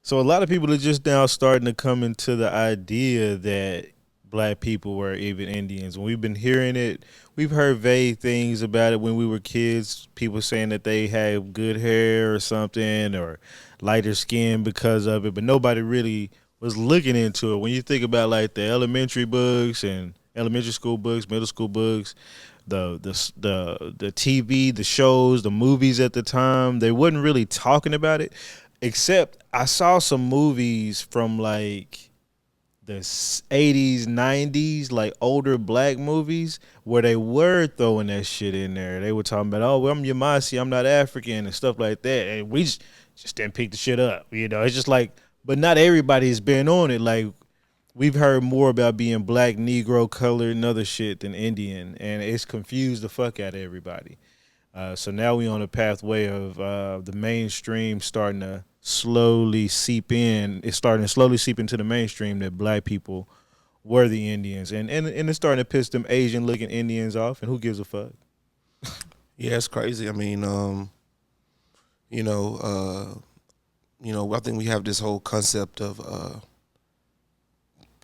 So a lot of people are just now starting to come into the idea that black people were even Indians. And we've been hearing it. We've heard vague things about it when we were kids. People saying that they have good hair or something or lighter skin because of it, but nobody really was looking into it. When you think about like the elementary books and elementary school books, middle school books, the TV, the shows, the movies at the time, they wasn't really talking about it. Except I saw some movies from like the 80s, 90s, like older black movies where they were throwing that shit in there. They were talking about, oh, well, I'm Yamasi, I'm not African and stuff like that. And we just didn't pick the shit up. You know, it's just like, but not everybody's been on it. Like, we've heard more about being black, Negro, colored, and other shit than Indian. And it's confused the fuck out of everybody. So now we on a pathway of the mainstream starting to slowly seep in. It's starting to slowly seep into the mainstream that black people were the Indians, and it's starting to piss them Asian looking Indians off. And who gives a fuck? Yeah, it's crazy. I mean, you know, I think we have this whole concept of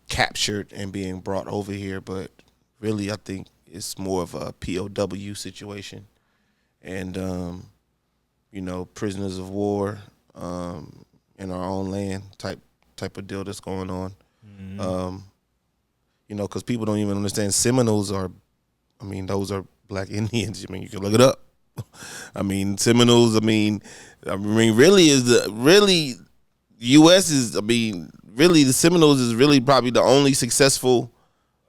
captured and being brought over here, but really, I think it's more of a POW situation, and prisoners of war in our own land type of deal that's going on. Mm-hmm. Because people don't even understand Seminoles are, those are black Indians. I mean, you can look it up. I mean, Seminoles. Really U.S. is. Really the Seminoles is really probably the only successful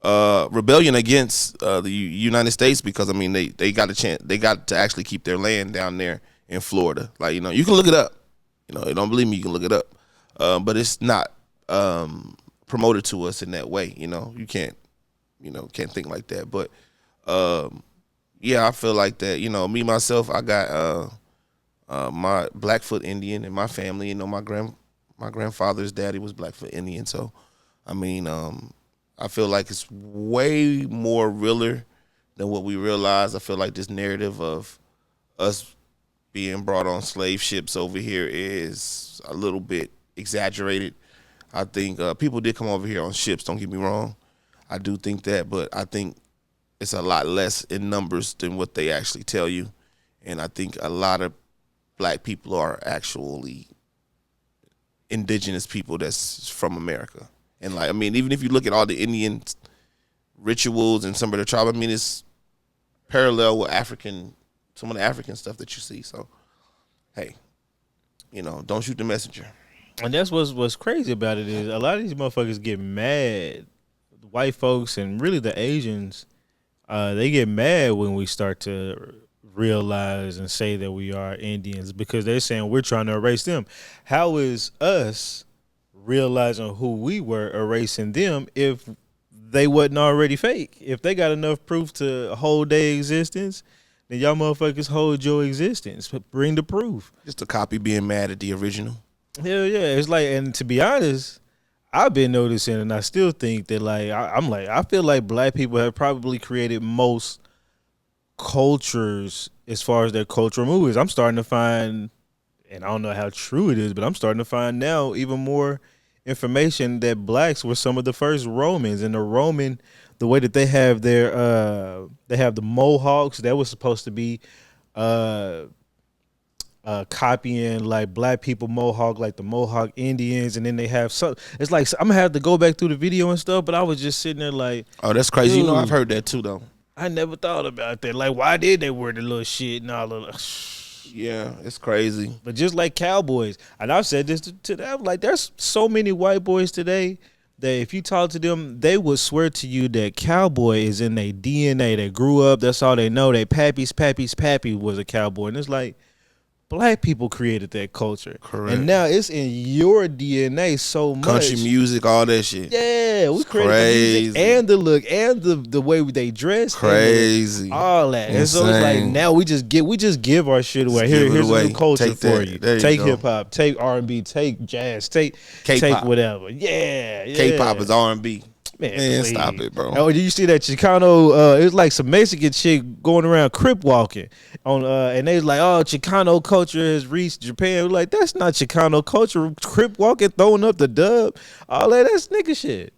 rebellion against the United States, because they got a chance. They got to actually keep their land down there in Florida. Like, you can look it up. You don't believe me, you can look it up. But it's not promoted to us in that way. You can't think like that. But yeah, I feel like that. Me myself, I got my Blackfoot Indian in my family. My grandfather's daddy was Blackfoot Indian. So, I feel like it's way more realer than what we realize. I feel like this narrative of us being brought on slave ships over here is a little bit exaggerated. I think people did come over here on ships, don't get me wrong. I do think that, but I think it's a lot less in numbers than what they actually tell you. And I think a lot of black people are actually indigenous people that's from America. And even if you look at all the Indian rituals and some of the tribe, it's parallel with some of the African stuff that you see. So, hey, don't shoot the messenger. And that's what's crazy about it is a lot of these motherfuckers get mad. White folks and really the Asians, they get mad when we start to realize and say that we are Indians, because they're saying we're trying to erase them. How is us realizing who we were erasing them if they wasn't already fake? If they got enough proof to hold their existence, then y'all motherfuckers hold your existence. Bring the proof. Just a copy being mad at the original. Hell yeah. It's like, and to be honest, I've been noticing, and I still think that I feel like black people have probably created most cultures as far as their cultural movies. I'm starting to find, and I don't know how true it is, but I'm starting to find now even more information that blacks were some of the first Romans. And the way that they have they have the Mohawks, that was supposed to be copying like black people Mohawk, like the Mohawk Indians. And then they have some, it's like, I'm gonna have to go back through the video and stuff, but I was just sitting there like, oh, that's crazy. Dude, I've heard that too though. I never thought about that. Like, why did they wear the little shit and all of yeah, it's crazy. But just like cowboys, and I've said this to them, like, there's so many white boys today that if you talk to them, they would swear to you that cowboy is in their DNA. They grew up, that's all they know. They pappy was a cowboy. And it's like, black people created that culture. Correct. And now it's in your DNA so much. Country music, all that shit. Yeah, we created the music and the look and the way they dress. Crazy. All that. Insane. And so it's like now we just give our shit away. Here's a new culture for you. Take hip hop, take R&B, take jazz, take K-pop. whatever. Yeah. K-pop is R&B. Man, stop it, bro. Oh, did you see that Chicano? It was like some Mexican chick going around crip walking on, and they was like, "Oh, Chicano culture has reached Japan." We're like, that's not Chicano culture. Crip walking, throwing up the dub, all that's nigga shit.